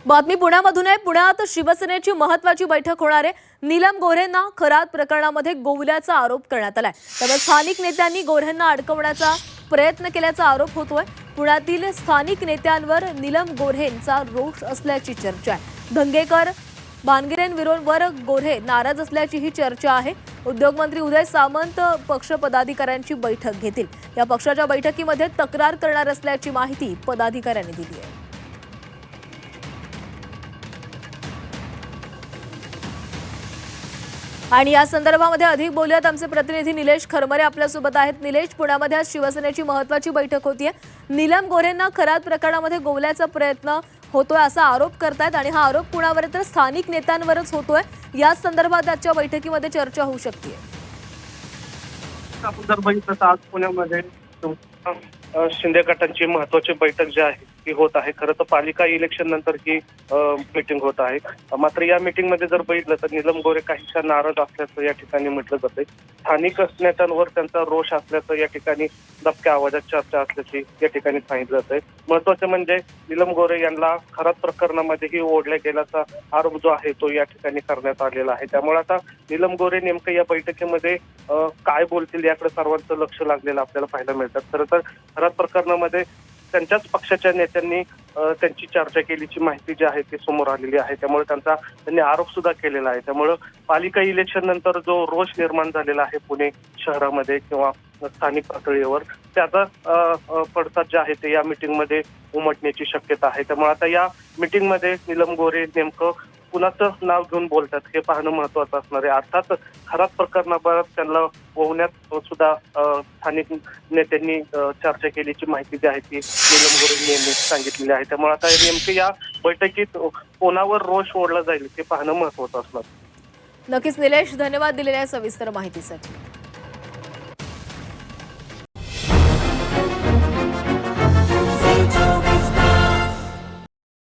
बातमी पुण्यामधून आहे। पुण्यात शिवसेनेची महत्त्वाची बैठक होणार आहे। नीलम गोऱ्हेंना खरात प्रकरणामध्ये गोवल्याचा आरोप करण्यात आलाय। त्यामुळे स्थानिक नेत्यांनी गोऱ्हेंना अडकवण्याचा प्रयत्न केल्याचा आरोप होतोय। पुण्यातील स्थानिक नेत्यांवर नीलम गोऱ्हेंचा रोष असल्याची चर्चा आहे। धंगेकर बानगिरेंविरोधावर गोऱ्हे नाराज असल्याची ही चर्चा आहे। उद्योगमंत्री उदय सामंत पक्ष पदाधिकाऱ्यांची बैठक घेतील। या पक्षाच्या बैठकीमध्ये तक्रार करणार असल्याची माहिती पदाधिकाऱ्यांनी दिली आहे। आणि या संदर्भामध्ये अधिक बोलूयात। आमचे प्रतिनिधी निलेश खरमरे आपल्यासोबत आहेत। निलेश, पुण्यामध्ये आज शिवसेनेची महत्त्वाची बैठक होतीये। नीलम गोऱ्हेंना खरात प्रकरणामध्ये गोवल्याचा प्रयत्न होतोय असा आरोप करतायत आणि हा आरोप कुणावर तर स्थानिक नेत्यांवरच होतोय। या संदर्भात आजच्या बैठकीमध्ये चर्चा होऊ शकते। आपण जर बघितलं तर आज पुण्यामध्ये शिंदे गटांची महत्वाची बैठक जी आहे ती होत आहे। खरं तर पालिका इलेक्शन नंतर ही मीटिंग होत आहे। मात्र या मीटिंग मध्ये जर बघितलं तर नीलम गोऱ्हे काहीशा नाराज असल्याचं या ठिकाणी म्हटलं जातंय। स्थानिक नेत्यांवर त्यांचा रोष असल्याचं या ठिकाणी दबक्या आवाजात चर्चा असल्याची या ठिकाणी सांगितलं जातंय। महत्वाचं म्हणजे नीलम गोऱ्हे यांना खरात प्रकरणामध्येही ओढल्या गेल्याचा आरोप जो आहे तो या ठिकाणी करण्यात आलेला आहे। त्यामुळे आता नीलम गोऱ्हे नेमकं या बैठकीमध्ये काय बोलतील याकडे सर्वांचं लक्ष लागलेलं आपल्याला पाहायला मिळतात। खरं तर खरात प्रकरणामध्ये त्यांच्याच पक्षाच्या नेत्यांनी त्यांची चर्चा केल्याची माहिती जी आहे ती समोर आलेली आहे। त्यामुळे त्यांनी आरोप सुद्धा केलेला आहे। त्यामुळे पालिका इलेक्शन नंतर जो रोष निर्माण झालेला आहे पुणे शहरामध्ये किंवा स्थानिक पातळीवर त्याचा पडसाद जे आहे ते या मीटिंगमध्ये उमटण्याची शक्यता आहे। त्यामुळे आता या मीटिंगमध्ये नीलम गोऱ्हे नेमकं कुणाचं नाव घेऊन बोलतात हे पाहणं महत्वाचं असणार आहे। अर्थात खरात प्रकरणाबाबत त्यांना वळवण्यात सुद्धा स्थानिक नेत्यांनी चर्चा केल्याची माहिती जी आहे ती नीलम गोऱ्हे यांनी सांगितलेली आहे। त्यामुळे आता नेमके या बैठकीत कोणावर रोष ओढला जाईल हे पाहणं महत्वाचं असणार। नक्कीच निलेश, धन्यवाद दिलेल्या सविस्तर माहितीसाठी।